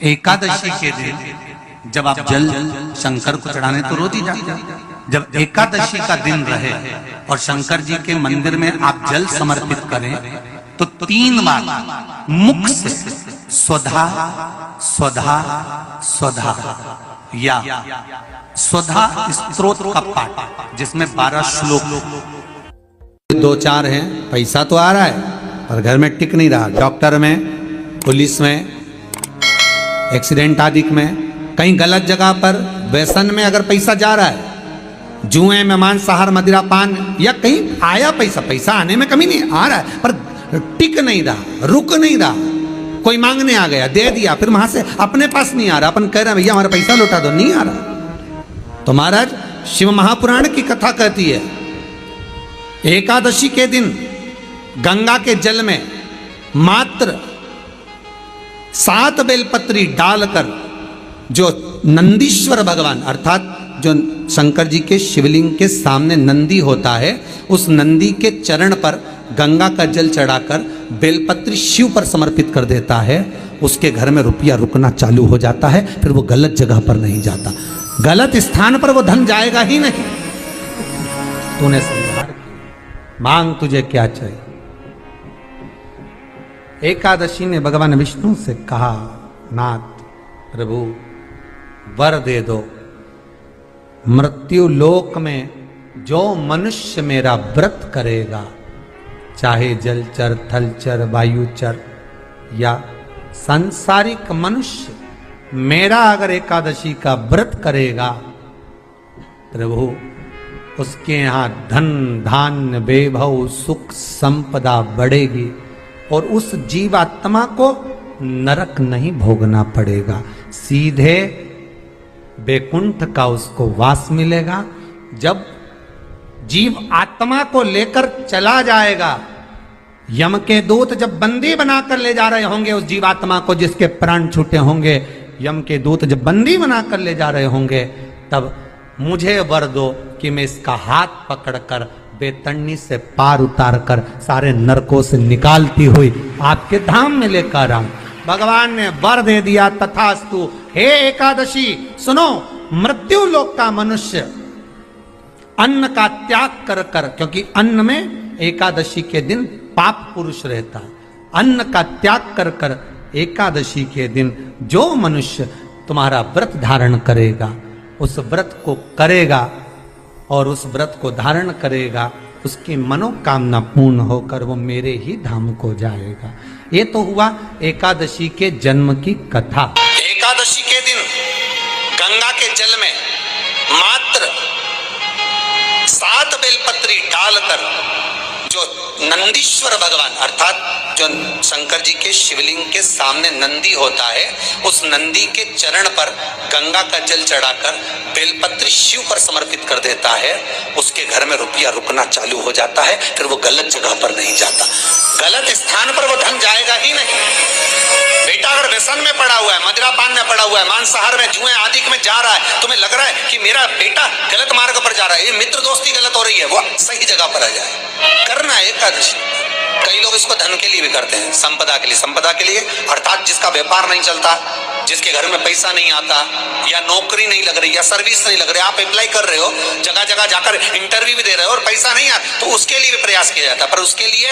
एकादशी के दिन जब आप जल शंकर को चढ़ाने तो रोज ही जाते हैं। जब एकादशी का दिन रहे और शंकर जी के मंदिर में आप जल समर्पित करें तो 3 बार मुख से स्वधा स्वधा स्वधा या स्वधा स्तोत्र का पाठ, जिसमें 12 श्लोक 2-4 हैं। पैसा तो आ रहा है पर घर में टिक नहीं रहा। डॉक्टर में, पुलिस में, एक्सीडेंट आदि में, कहीं गलत जगह पर, व्यसन में अगर पैसा जा रहा है, जुए में, मांसाहार, मदिरा पान, या कहीं आया पैसा आने में कमी नहीं, आ रहा है पर टिक नहीं रहा, रुक नहीं रहा। कोई मांगने आ गया, दे दिया, फिर वहां से अपने पास नहीं आ रहा, अपन कह रहे हैं भैया हमारा पैसा लौटा दो, नहीं आ रहा। तो महाराज शिव महापुराण की कथा कहती है एकादशी के दिन गंगा के जल में मात्र 7 बेलपत्री डालकर जो नंदीश्वर भगवान अर्थात जो शंकर जी के शिवलिंग के सामने नंदी होता है, उस नंदी के चरण पर गंगा का जल चढ़ाकर बेलपत्री शिव पर समर्पित कर देता है, उसके घर में रुपया रुकना चालू हो जाता है। फिर वो गलत जगह पर नहीं जाता, गलत स्थान पर वो धन जाएगा ही नहीं। तूने समझा, मांग तुझे क्या चाहिए। एकादशी ने भगवान विष्णु से कहा, नाथ प्रभु वर दे दो, मृत्यु लोक में जो मनुष्य मेरा व्रत करेगा, चाहे जलचर, थलचर, वायुचर या सांसारिक मनुष्य, मेरा अगर एकादशी का व्रत करेगा, प्रभु उसके यहाँ धन धान्य वैभव सुख संपदा बढ़ेगी और उस जीवात्मा को नरक नहीं भोगना पड़ेगा, सीधे वैकुंठ का उसको वास मिलेगा। जब जीव आत्मा को लेकर चला जाएगा, यम के दूत जब बंदी बनाकर ले जा रहे होंगे उस जीवात्मा को, जिसके प्राण छूटे होंगे, यम के दूत जब बंदी बनाकर ले जा रहे होंगे, तब मुझे वर दो कि मैं इसका हाथ पकड़कर बेतन्नी से पार उतार कर सारे नरकों से निकालती हुई आपके धाम में लेकर आऊं। भगवान ने वर दे दिया, तथास्तु। हे एकादशी सुनो, मृत्यु लोक का मनुष्य अन्न का त्याग कर कर, क्योंकि अन्न में एकादशी के दिन पाप पुरुष रहता है, अन्न का त्याग कर कर एकादशी के दिन जो मनुष्य तुम्हारा व्रत धारण करेगा, उस व्रत को करेगा और उस व्रत को धारण करेगा, उसकी मनोकामना पूर्ण होकर वो मेरे ही धाम को जाएगा। ये तो हुआ एकादशी के जन्म की कथा। एकादशी के दिन गंगा के जल में मात्र 7 बेलपत्री डालकर जो नंदीश्वर भगवान अर्थात जो शंकर जी के शिवलिंग के सामने नंदी होता है, उस नंदी के चरण पर गंगा का जल चढ़ाकर बेलपत्री शिव पर समर्पित कर देता है, उसके घर में रुपया रुकना चालू हो जाता है। फिर वो गलत जगह पर नहीं जाता, गलत स्थान पर वो धन जाएगा ही नहीं। बेटा अगर व्यसन में पड़ा हुआ है, मदिरा पान में पड़ा हुआ है, मांसाहार में, जुए आदि में जा रहा है, तुम्हें लग रहा है कि मेरा बेटा गलत मार्ग पर जा रहा है, ये मित्र दोस्ती गलत हो रही है, वो सही जगह पर आ जाए। करना है एकादशी। कई लोग इसको धन के लिए भी करते हैं, संपदा के लिए। संपदा के लिए अर्थात जिसका व्यापार नहीं चलता, जिसके घर में पैसा नहीं आता, या नौकरी नहीं लग रही, या सर्विस नहीं लग रही, आप अप्लाई कर रहे हो, जगह जगह जाकर इंटरव्यू भी दे रहे हो और पैसा नहीं आता, तो उसके लिए भी प्रयास किया जाता है। पर उसके लिए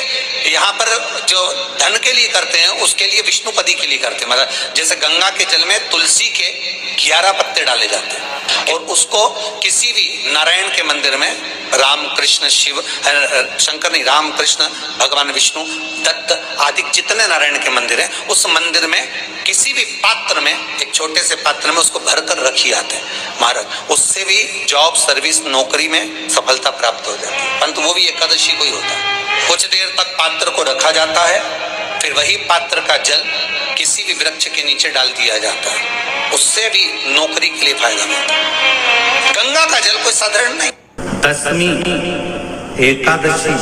यहाँ पर जो धन के लिए करते हैं, उसके लिए विष्णुपदी के लिए करते हैं। मतलब जैसे गंगा के जल में तुलसी के 11 पत्ते डाले जाते हैं और उसको किसी भी नारायण के मंदिर में, राम कृष्ण शिव शंकर नहीं, राम कृष्ण भगवान विष्णु दत्त आदि जितने नारायण के मंदिर हैं, उस मंदिर में किसी भी पात्र में, एक छोटे से पात्र में उसको भरकर रखी आते हैं महाराज। उससे भी जॉब, सर्विस, नौकरी में सफलता प्राप्त हो जाती है। परंतु वो भी एकादशी को ही होता है। कुछ देर तक पात्र को रखा जाता है, फिर वही पात्र का जल किसी भी वृक्ष के नीचे डाल दिया जाता है, उससे भी नौकरी के लिए फायदा मिलता है। गंगा का जल कोई साधारण नहीं। दशमी, एकादशी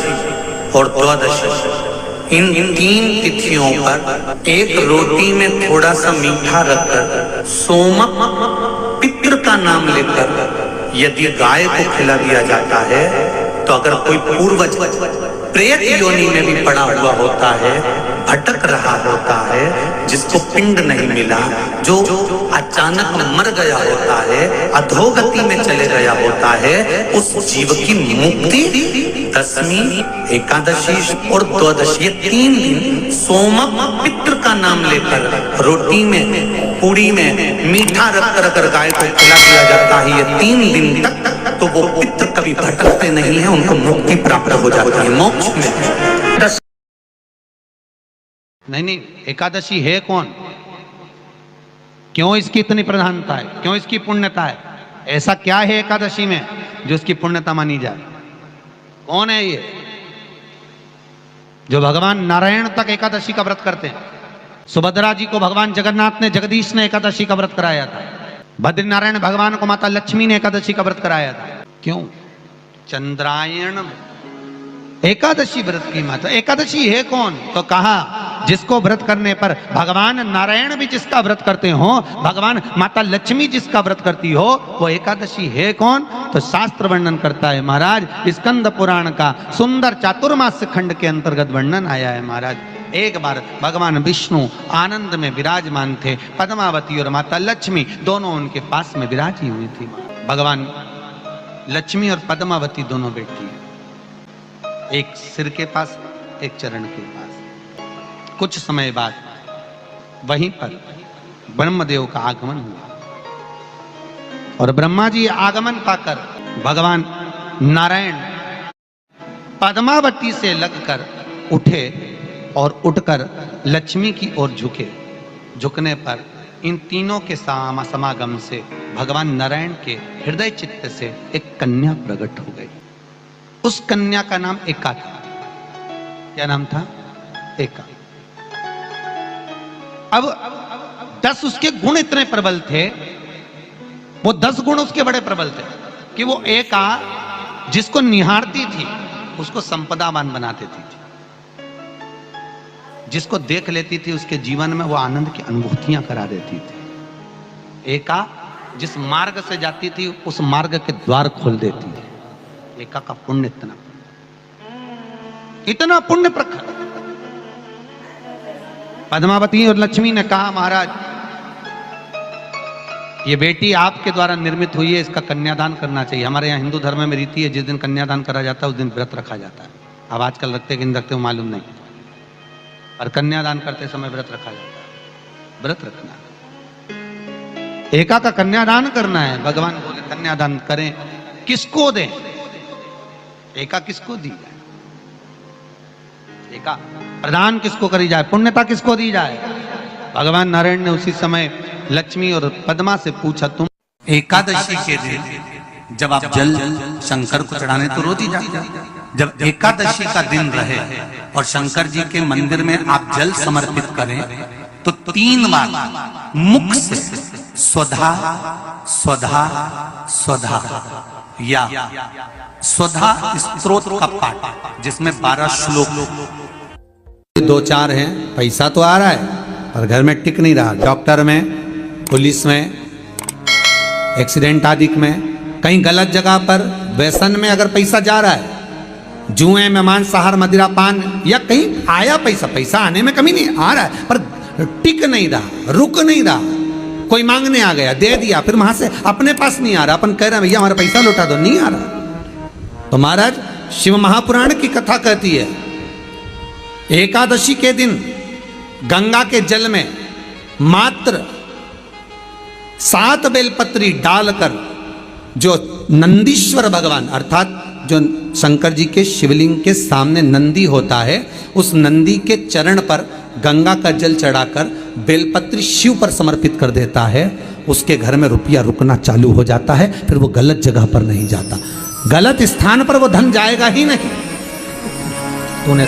और द्वादशी, इन 3 तिथियों पर एक रोटी में थोड़ा सा मीठा रखकर सोमक पितृ का नाम लेकर यदि गाय को खिला दिया जाता है, तो अगर कोई पूर्वज प्रेत योनि में भी पड़ा हुआ होता है, भटक रहा होता है, जिसको पिंड नहीं मिला, जो अचानक मर गया होता है, अधोगति में चले गया होता है, उस जीव की मुक्ति दशमी, एकादशी और द्वादशी, ये 3 दिन सोमक पितृ का नाम लेकर रोटी में, पूड़ी में मीठा रख कर गाय को खिला दिया जाता है। ये 3 दिन तक तो वो पितृ कभी भटकते नहीं है, उनको मुक्ति प्राप्त हो जाती है, मोक्ष में। नहीं, एकादशी है कौन? क्यों इसकी इतनी प्रधानता है? क्यों इसकी पुण्यता है? ऐसा क्या है एकादशी में जो इसकी पुण्यता मानी जाए? कौन है ये जो भगवान नारायण तक एकादशी का व्रत करते हैं? सुभद्रा जी को भगवान जगन्नाथ ने, जगदीश ने एकादशी का व्रत कराया था। बद्रीनारायण भगवान को माता लक्ष्मी ने एकादशी का व्रत कराया था। क्यों? चंद्रायण एकादशी व्रत की माता। एकादशी है कौन? तो कहा जिसको व्रत करने पर भगवान नारायण भी जिसका व्रत करते हो, भगवान माता लक्ष्मी जिसका व्रत करती हो, वो एकादशी है कौन? तो शास्त्र वर्णन करता है महाराज, स्कंद पुराण का सुंदर चातुर्मास्य खंड के अंतर्गत वर्णन आया है महाराज। एक बार भगवान विष्णु आनंद में विराजमान थे, पद्मावती और माता लक्ष्मी दोनों उनके पास में विराजी हुई थी। भगवान लक्ष्मी और पद्मावती दोनों बैठी है, एक सिर के पास, एक चरण के पास। कुछ समय बाद वहीं पर ब्रह्मदेव का आगमन हुआ और ब्रह्मा जी आगमन पाकर भगवान नारायण पद्मावती से लगकर उठे और उठकर लक्ष्मी की ओर झुके। झुकने पर इन तीनों के समागम से भगवान नारायण के हृदय चित्त से एक कन्या प्रकट हो गई। उस कन्या का नाम एका था। क्या नाम था? एका। अब 10 उसके गुण इतने प्रबल थे, वो 10 गुण उसके बड़े प्रबल थे कि वो एका जिसको निहारती थी उसको संपदावान बना देती थी, जिसको देख लेती थी उसके जीवन में वो आनंद की अनुभूतियां करा देती थी। एका जिस मार्ग से जाती थी उस मार्ग के द्वार खोल देती थी। एका का पुण्य इतना पुण्य प्रखर। पद्मावती और लक्ष्मी ने कहा महाराज ये बेटी आपके द्वारा निर्मित हुई है, इसका कन्यादान करना चाहिए। हमारे यहाँ हिंदू धर्म में रीति है, जिस दिन कन्यादान करा जाता है उस दिन व्रत रखा जाता है। अब आजकल रखते कि नहीं रखते हो मालूम नहीं, और कन्यादान करते समय व्रत रखा जाता है। व्रत रखना, एका का कन्यादान करना है। भगवान बोले कन्यादान करें, किसको दें? एका किसको दी जाए? एका प्रदान किसको करी जाए? पुण्यता किसको दी जाए? भगवान नारायण ने उसी समय लक्ष्मी और पद्मा से पूछा, तुम एकादशी के दिन जब आप जल शंकर को चढ़ाने तो रोज ही जाते, जब एकादशी का दिन रहे और शंकर जी के मंदिर में आप जल समर्पित करें तो 3 बार मुख से स्वधा स्वधा स्वधा या स्वधा स्तोत्र का पाठ, जिसमें 12 श्लोक। 2-4 हैं, पैसा तो आ रहा है पर घर में टिक नहीं रहा। डॉक्टर में, पुलिस में, एक्सीडेंट आदि में, कहीं गलत जगह पर व्यसन में अगर पैसा जा रहा है, जुए में, मांसाहार, मदिरा पान, या कहीं आया पैसा, पैसा आने में कमी नहीं, आ रहा है पर टिक नहीं रहा, रुक नहीं रहा। कोई मांगने आ गया, दे दिया, फिर वहां से अपने पास नहीं आ रहा, अपन कह रहे हैं भैया हमारा पैसा लौटा दो, नहीं आ रहा। तो महाराज शिव महापुराण की कथा कहती है एकादशी के दिन गंगा के जल में मात्र 7 बेलपत्री डालकर जो नंदीश्वर भगवान अर्थात जो शंकर जी के शिवलिंग के सामने नंदी होता है, उस नंदी के चरण पर गंगा का जल चढ़ाकर बेलपत्री शिव पर समर्पित कर देता है, उसके घर में रुपया रुकना चालू हो जाता है। फिर वो गलत जगह पर नहीं जाता, गलत स्थान पर वो धन जाएगा ही नहीं। तूने